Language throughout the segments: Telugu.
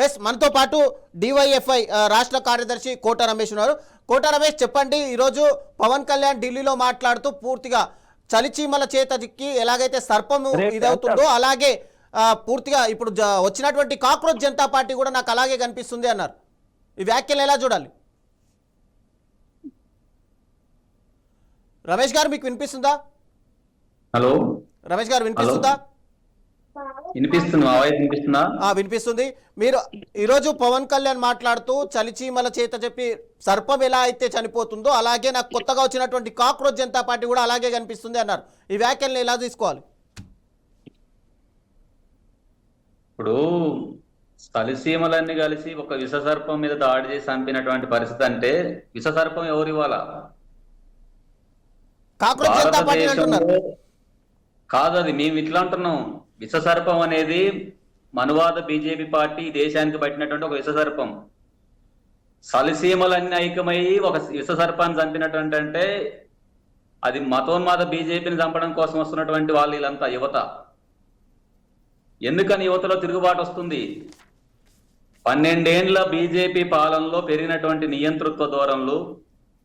ఎస్, మనతో పాటు డివైఎఫ్ఐ రాష్ట్ర కార్యదర్శి కోట రమేష్ ఉన్నారు. కోట రమేష్, చెప్పండి, ఈరోజు పవన్ కళ్యాణ్ ఢిల్లీలో మాట్లాడుతూ పూర్తిగా చలిచీమల చేతకి ఎలాగైతే సర్పం ఇదవుతుందో అలాగే పూర్తిగా ఇప్పుడు వచ్చినటువంటి కాక్రోచ్ జనతా పార్టీ కూడా నాకు అలాగే కనిపిస్తుంది అన్నారు. ఈ వ్యాఖ్యలు ఎలా చూడాలి? రమేష్ గారు, మీకు వినిపిస్తుందా? హలో రమేష్ గారు, వినిపిస్తుందా? వినిపిస్తుంది. మీరు ఈరోజు పవన్ కళ్యాణ్ మాట్లాడుతూ చలిచీమల చేత చెప్పి సర్పం ఎలా అయితే చనిపోతుందో అలాగే నాకు కొత్తగా వచ్చినటువంటి కాక్రోచ్ జనతా పార్టీ కూడా అలాగే కనిపిస్తుంది అన్నారు. ఈ వ్యాఖ్యలను ఎలా తీసుకోవాలి? ఇప్పుడు చలిసీమలన్నీ కలిసి ఒక విషసర్పం మీద దాడి చేసి చంపినటువంటి పరిస్థితి అంటే విషసర్పం ఎవరు ఇవ్వాలా? కాక్రోచ్ జనతా పార్టీ అంటున్నారు. కాదు, అది మేము ఇట్లా అంటున్నాం. విషసర్పం అనేది మనువాద బీజేపీ పార్టీ దేశానికి పట్టినటువంటి ఒక విషసర్పం. చలిసీమలన్నీ ఐక్యమయ్యి ఒక విషసర్పాన్ని చంపినటువంటి అంటే అది మతోన్మాద బీజేపీని చంపడం కోసం వస్తున్నటువంటి వాళ్ళు వీళ్ళంతా యువత. ఎందుకని యువతలో తిరుగుబాటు వస్తుంది? 12 ఏండ్ల బీజేపీ పాలనలో పెరిగినటువంటి నియంతృత్వ ధోరణులు,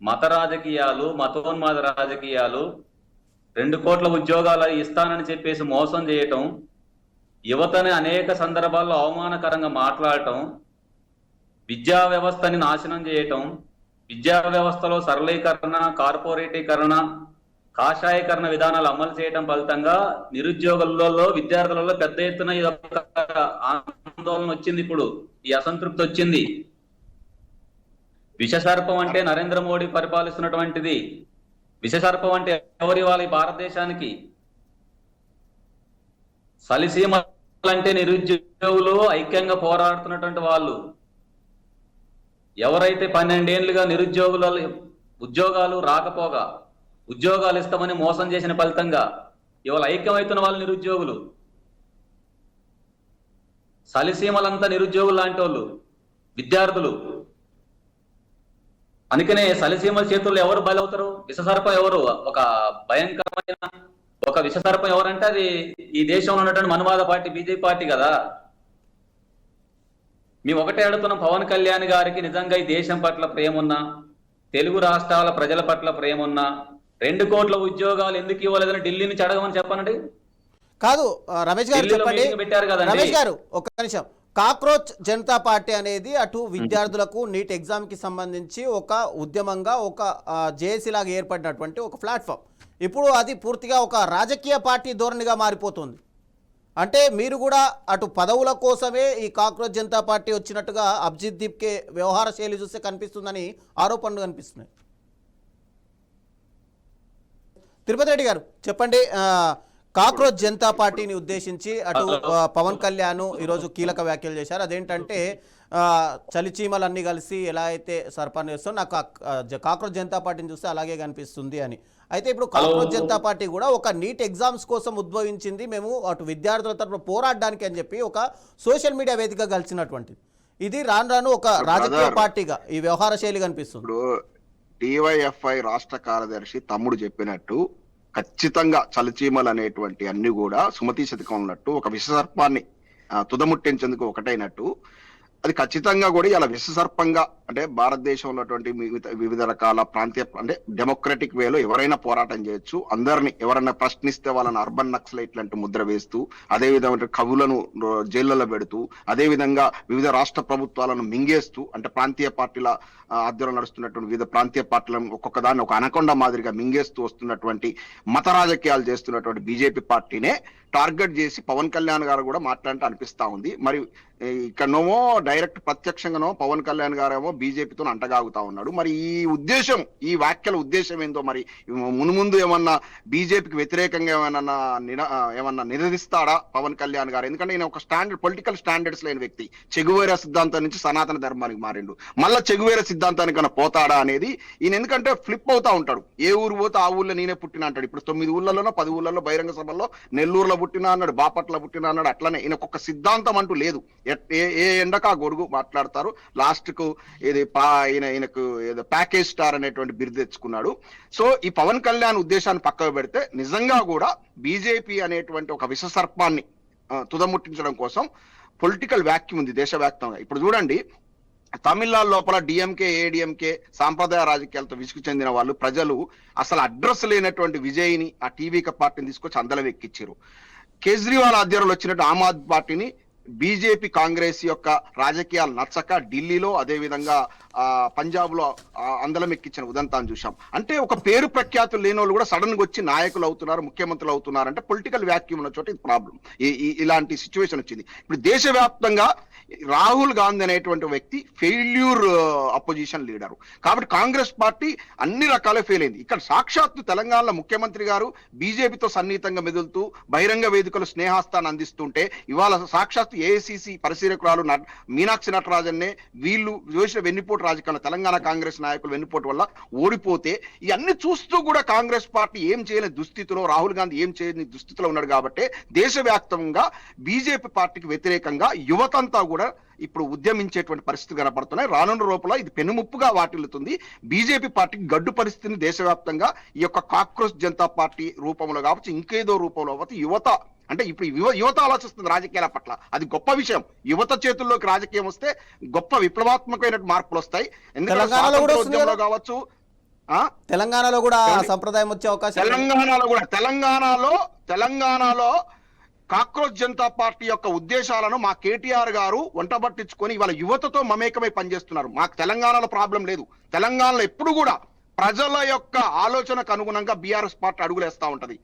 మత రాజకీయాలు, మతోన్మాద రాజకీయాలు, 2 కోట్ల ఉద్యోగాలు ఇస్తానని చెప్పేసి మోసం చేయటం, యువతని అనేక సందర్భాల్లో అవమానకరంగా మాట్లాడటం, విద్యా వ్యవస్థని నాశనం చేయటం, విద్యా వ్యవస్థలో సరళీకరణ, కార్పొరేటీకరణ, కాషాయీకరణ విధానాలు అమలు చేయడం ఫలితంగా నిరుద్యోగులలో, విద్యార్థులలో పెద్ద ఎత్తున ఆందోళన వచ్చింది. ఇప్పుడు ఈ అసంతృప్తి వచ్చింది. విషసర్పం అంటే నరేంద్ర మోడీ పరిపాలిస్తున్నటువంటిది. విషసర్పం అంటే ఎవరి వాళ్ళ భారతదేశానికి? చలిసీమలంటే నిరుద్యోగులు ఐక్యంగా పోరాడుతున్నటువంటి వాళ్ళు. ఎవరైతే 12 ఏళ్లుగా నిరుద్యోగుల ఉద్యోగాలు రాకపోగా ఉద్యోగాలు ఇస్తామని మోసం చేసిన ఫలితంగా ఇవాళ ఐక్యమవుతున్న వాళ్ళు నిరుద్యోగులు. చలిసీమలంతా నిరుద్యోగులు లాంటి వాళ్ళు, విద్యార్థులు. అందుకనే చలిసీమల చేతుల్లో ఎవరు బలవుతారు? విషసర్పం ఎవరు? ఒక భయంకరమైన ఒక విషసర్పం ఎవరంటే అది ఈ దేశంలో ఉన్నటువంటి మనువాద పార్టీ బీజేపీ పార్టీ కదా. మేము ఒకటే అడుగుతున్నాం, పవన్ కళ్యాణ్ గారికి నిజంగా ఈ దేశం పట్ల ప్రేమ ఉన్నా, తెలుగు రాష్ట్రాల ప్రజల పట్ల ప్రేమ ఉన్నా 2 కోట్ల ఉద్యోగాలు ఎందుకు ఇవ్వలేదని ఢిల్లీ నుంచి అడగమని చెప్పనండి. కాదు రమేష్ గారు, చెప్పండి. పెట్టారు కదా రమేష్ గారు, ఒక్క నిమిషం. కాక్రోచ్ జనతా పార్టీ అనేది అటు విద్యార్థులకు నీట్ ఎగ్జామ్ కి సంబంధించి ఒక ఉద్యమంగా ఒక జేఏసీ లాగా ఏర్పడినటువంటి ఒక ప్లాట్ఫామ్. ఇప్పుడు అది పూర్తిగా ఒక రాజకీయ పార్టీ ధోరణిగా మారిపోతుంది. అంటే మీరు కూడా అటు పదవుల కోసమే ఈ కాక్రోచ్ జనతా పార్టీ వచ్చినట్టుగా అభిజిత్ దీప్కే వ్యవహార శైలి చూస్తే కనిపిస్తుందని ఆరోపణలు కనిపిస్తున్నాయి. తిరుపతి రెడ్డి గారు, చెప్పండి. కాక్రోచ్ జనతా పార్టీని ఉద్దేశించి అటు పవన్ కళ్యాణ్ ఈరోజు కీలక వ్యాఖ్యలు చేశారు. అదేంటంటే చలిచీమలన్నీ కలిసి ఎలా అయితే సర్పాన్ని చేస్తారో నాకు కాక్రోచ్ జనతా పార్టీని చూస్తే అలాగే కనిపిస్తుంది అని. అయితే ఇప్పుడు కాక్రోచ్ జనతా పార్టీ కూడా ఒక నీట్ ఎగ్జామ్స్ కోసం ఉద్భవించింది, మేము అటు విద్యార్థుల తరఫున పోరాడడానికి అని చెప్పి ఒక సోషల్ మీడియా వేదిక కలిసినటువంటిది. ఇది రాను రాను ఒక రాజకీయ పార్టీగా ఈ వ్యవహార శైలి కనిపిస్తుంది. డివైఎఫ్ఐ రాష్ట్ర కార్యదర్శి తమ్ముడు చెప్పినట్టు ఖచ్చితంగా చలిచీమలు అనేటువంటి అన్ని కూడా సుమతి శతకం ఉన్నట్టు ఒక విషసర్పాన్ని తుదముట్టించేందుకు ఒకటైనట్టు అది ఖచ్చితంగా కూడా ఇలా విషసర్పంగా అంటే భారతదేశంలో ఉన్నటువంటి వివిధ రకాల ప్రాంతీయ అంటే డెమోక్రటిక్ వేలో ఎవరైనా పోరాటం చేయొచ్చు. అందరినీ ఎవరైనా ప్రశ్నిస్తే వాళ్ళని అర్బన్ నక్సలైట్లు అంటూ ముద్ర వేస్తూ, అదే విధంగా కవులను జైళ్లలో పెడుతూ, అదే విధంగా వివిధ రాష్ట్ర ప్రభుత్వాలను మింగేస్తూ, అంటే ప్రాంతీయ పార్టీల ఆధ్వర్యంలో నడుస్తున్నటువంటి వివిధ ప్రాంతీయ పార్టీలను ఒక్కొక్క దాన్ని ఒక అనకొండ మాదిరిగా మింగేస్తూ వస్తున్నటువంటి మత రాజకీయాలు చేస్తున్నటువంటి బీజేపీ పార్టీనే టార్గెట్ చేసి పవన్ కళ్యాణ్ గారు కూడా మాట్లాడితే అనిపిస్తా ఉంది. మరి ఇక్కడనేమో డైరెక్ట్ ప్రత్యక్షంగానో పవన్ కళ్యాణ్ గారేమో బీజేపీతో అంటగాగుతా ఉన్నాడు. మరి ఈ ఉద్దేశం, ఈ వ్యాఖ్యల ఉద్దేశం ఏందో, మరి మునుముందు ఏమన్నా బీజేపీకి వ్యతిరేకంగా ఏమన్నా నిరోధిస్తాడా పవన్ కళ్యాణ్ గారు? ఎందుకంటే ఈయన ఒక పొలిటికల్ స్టాండర్డ్స్ లేని వ్యక్తి. చెగువేరా సిద్ధాంతం నుంచి సనాతన ధర్మానికి మారిండు. మళ్ళా చెగువేరా సిద్ధాంతానికి కన్నా పోతాడా అనేది ఈయన, ఎందుకంటే ఫ్లిప్ అవుతా ఉంటాడు. ఏ ఊరు పోతే ఆ ఊర్లో నేనే పుట్టిన అంటాడు. ఇప్పుడు 9 ఊర్లలోనో 10 ఊర్లలో బహిరంగ సభల్లో నెల్లూరులో పుట్టినా అన్నాడు, బాపట్ల పుట్టినా అన్నాడు. అట్లనే ఈయనకు ఒక సిద్ధాంతం అంటూ లేదు. ఏ ఎండక ఆ గొడుగు మాట్లాడతారు. లాస్ట్ కు ఈయనకు ఏదో ప్యాకేజ్ స్టార్ అనేటువంటి బిరుదు తెచ్చుకున్నాడు. సో ఈ పవన్ కళ్యాణ్ ఉద్దేశాన్ని పక్కకు పెడితే నిజంగా కూడా బీజేపీ అనేటువంటి ఒక విషసర్పాన్ని తుదముట్టించడం కోసం పొలిటికల్ వ్యాక్యూమ్ ఉంది దేశవ్యాప్తంగా. ఇప్పుడు చూడండి, తమిళనాడు లోపల డిఎంకే ఏడిఎంకే సాంప్రదాయ రాజకీయాలతో విసుగు చెందిన వాళ్ళు ప్రజలు అసలు అడ్రస్ లేనటువంటి విజయ్ని ఆ టీవీక పార్టీని తీసుకొచ్చి అందలం ఎక్కించారు. కేజ్రీవాల్ ఆధ్వర్యంలో వచ్చినట్టు ఆమ్ ఆద్మీ పార్టీని బీజేపీ కాంగ్రెస్ యొక్క రాజకీయాలు నచ్చక ఢిల్లీలో అదే విధంగా పంజాబ్ లో అందలం ఎక్కించిన ఉదంతాన్ని చూసాం. అంటే ఒక పేరు ప్రఖ్యాతులు లేని వాళ్ళు కూడా సడన్ గా వచ్చి నాయకులు అవుతున్నారు, ముఖ్యమంత్రులు అవుతున్నారు. అంటే పొలిటికల్ వ్యాక్యూమ్ ఉన్న చోట ఇది ప్రాబ్లం. ఇలాంటి సిచ్యువేషన్ వచ్చింది. ఇప్పుడు దేశవ్యాప్తంగా రాహుల్ గాంధీ అనేటువంటి వ్యక్తి ఫెయిల్యూర్ అపోజిషన్ లీడరు. కాబట్టి కాంగ్రెస్ పార్టీ అన్ని రకాల ఫెయిల్ అయింది. ఇక్కడ సాక్షాత్తు తెలంగాణలో ముఖ్యమంత్రి గారు బీజేపీతో సన్నిహితంగా మెదులుతూ బహిరంగ వేదికలు స్నేహాస్తాన్ని అందిస్తుంటే ఇవాళ సాక్షాత్తు ఏఐసిసి పరిశీలకురాలు మీనాక్షి నటరాజన్నే వీళ్ళు చేసిన వెన్నుపోటు రాజకీయాలు తెలంగాణ కాంగ్రెస్ నాయకులు వెన్నుపోటు వల్ల ఓడిపోతే ఇవన్నీ చూస్తూ కూడా కాంగ్రెస్ పార్టీ ఏం చేయలేని దుస్థితిలో, రాహుల్ గాంధీ ఏం చేయని దుస్థితిలో ఉన్నాడు. కాబట్టి దేశవ్యాప్తంగా బీజేపీ పార్టీకి వ్యతిరేకంగా యువతంతా కూడా ఇప్పుడు ఉద్యమించేటువంటి పరిస్థితి కనపడుతున్నాయి. రానున్న రూపంలో ఇది పెనుముప్పుగా వాటిల్లుతుంది. బీజేపీ పార్టీకి గడ్డు పరిస్థితిని దేశవ్యాప్తంగా ఈ యొక్క కాక్రోచ్ జనతా పార్టీ రూపంలో కావచ్చు, ఇంకేదో రూపంలో కావచ్చు, యువత అంటే ఇప్పుడు యువత ఆలోచిస్తుంది రాజకీయాల పట్ల. అది గొప్ప విషయం. యువత చేతుల్లోకి రాజకీయం వస్తే గొప్ప విప్లవాత్మకమైన మార్పులు వస్తాయి. ఎందుకంటే ఉద్యమంలో కావచ్చు, తెలంగాణలో కూడా సంప్రదాయం వచ్చే అవకాశం, తెలంగాణలో కాక్రోచ్ జనతా పార్టీ యొక్క ఉద్దేశాలను మా కేటీఆర్ గారు వంటబట్టించుకొని ఇవాళ యువతతో మమేకమై పనిచేస్తున్నారు. మాకు తెలంగాణలో ప్రాబ్లం లేదు. తెలంగాణలో ఎప్పుడు కూడా ప్రజల యొక్క ఆలోచనకు అనుగుణంగా బీఆర్ఎస్ పార్టీ అడుగులేస్తా ఉంటది.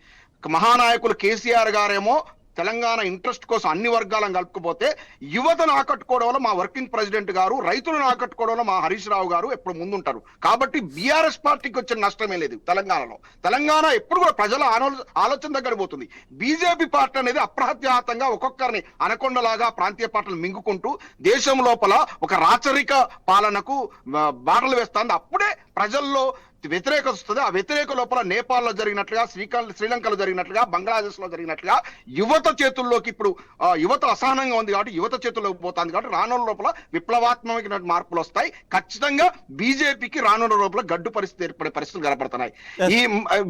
మహానాయకులు కేసీఆర్ గారేమో తెలంగాణ ఇంట్రెస్ట్ కోసం అన్ని వర్గాలను కలుపుకుపోతే యువతను ఆకట్టుకోవడంలో మా వర్కింగ్ ప్రెసిడెంట్ గారు, రైతులను ఆకట్టుకోవడంలో మా హరీష్ రావు గారు ఎప్పుడు ముందుంటారు. కాబట్టి బీఆర్ఎస్ పార్టీకి వచ్చిన నష్టమే లేదు తెలంగాణలో. తెలంగాణ ఎప్పుడు కూడా ప్రజల ఆలోచన దగ్గర పోతుంది. బీజేపీ పార్టీ అనేది అప్రహత్యాతంగా ఒక్కొక్కరిని అనకొండలాగా ప్రాంతీయ పార్టీలు మింగుకుంటూ దేశం లోపల ఒక రాచరిక పాలనకు బాటలు వేస్తుంది. అప్పుడే ప్రజల్లో వ్యతిరేకత వస్తుంది. ఆ వ్యతిరేక లోపల నేపాల్లో జరిగినట్లుగా, శ్రీలంకలో జరిగినట్లుగా, బంగ్లాదేశ్ లో జరిగినట్లుగా యువత చేతుల్లోకి ఇప్పుడు యువత అసహనంగా ఉంది కాబట్టి యువత చేతుల్లోకి పోతుంది. కాబట్టి రానున్న లోపల విప్లవాత్మకమైన మార్పులు వస్తాయి. ఖచ్చితంగా బీజేపీకి రానున్న లోపల గడ్డు పరిస్థితి ఏర్పడే పరిస్థితులు కనపడుతున్నాయి. ఈ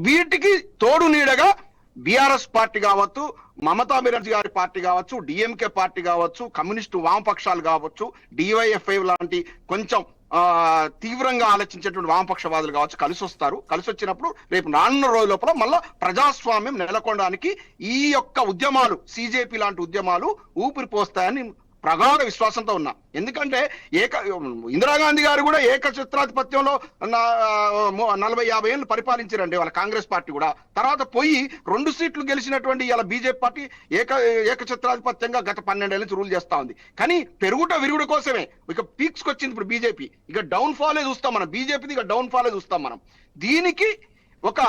వీటికి తోడు నీడగా బీఆర్ఎస్ పార్టీ కావచ్చు, మమతా బెనర్జీ గారి పార్టీ కావచ్చు, డిఎంకే పార్టీ కావచ్చు, కమ్యూనిస్టు వామపక్షాలు కావచ్చు, డివైఎఫ్ఐ లాంటి కొంచెం తీవ్రంగా ఆలోచించేటువంటి వామపక్షవాదులు కావచ్చు కలిసి వస్తారు. కలిసి వచ్చినప్పుడు రేపు రానున్న రోజు లోపల మళ్ళా ప్రజాస్వామ్యం నెలకొనడానికి ఈ యొక్క ఉద్యమాలు, సిజేపీ లాంటి ఉద్యమాలు ఊపిరి పోస్తాయని ప్రగాఢ విశ్వాసంతో ఉన్నా. ఎందుకంటే ఇందిరాగాంధీ గారు కూడా ఏకఛత్రాధిపత్యంలో 40-50 ఏళ్ళు పరిపాలించారండి వాళ్ళ కాంగ్రెస్ పార్టీ కూడా. తర్వాత పోయి 2 సీట్లు గెలిచినటువంటి ఇలా బీజేపీ పార్టీ ఏకఛత్రాధిపత్యంగా గత 12 ఏళ్ళ నుంచి రూల్ చేస్తా ఉంది. కానీ పెరుగుట విరుగుడు కోసమే ఇక పీక్స్ కి వచ్చింది ఇప్పుడు బీజేపీ. ఇక డౌన్ ఫాలే చూస్తాం మనం, బీజేపీది ఇక డౌన్ ఫాలే చూస్తాం మనం. దీనికి ఒక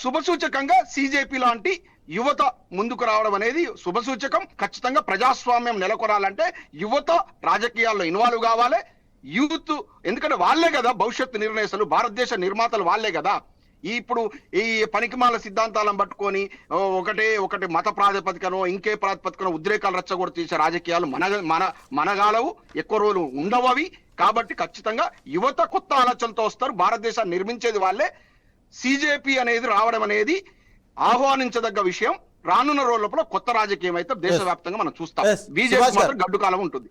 శుభసూచకంగా సిజేపీ లాంటి యువత ముందుకు రావడం అనేది శుభసూచకం. ఖచ్చితంగా ప్రజాస్వామ్యం నెలకొనాలంటే యువత రాజకీయాల్లో ఇన్వాల్వ్ కావాలి. యూత్, ఎందుకంటే వాళ్ళే కదా భవిష్యత్తు నిర్ణయశాలు, భారతదేశ నిర్మాతలు వాళ్ళే కదా. ఇప్పుడు ఈ పనికిమాల సిద్ధాంతాలను పట్టుకొని ఒకటి మత ప్రాతిపదికనో ఇంకే ప్రాతిపదికనో ఉద్రేకాలు రెచ్చగొడుతూ చేసే రాజకీయాలు మనగాలవు, ఎక్కువ రోజులు ఉండవు అవి. కాబట్టి ఖచ్చితంగా యువత కొత్త ఆలోచనలతో వస్తారు. భారతదేశాన్ని నిర్మించేది వాళ్ళే. సిజేపీ అనేది రావడం అనేది ఆహ్వానించదగ్గ విషయం. రానున్న రోజుల కొత్త రాజకీయం అయితే దేశవ్యాప్తంగా మనం చూస్తాం. బీజేపీ మాత్రం గడ్డు కాలం ఉంటుంది.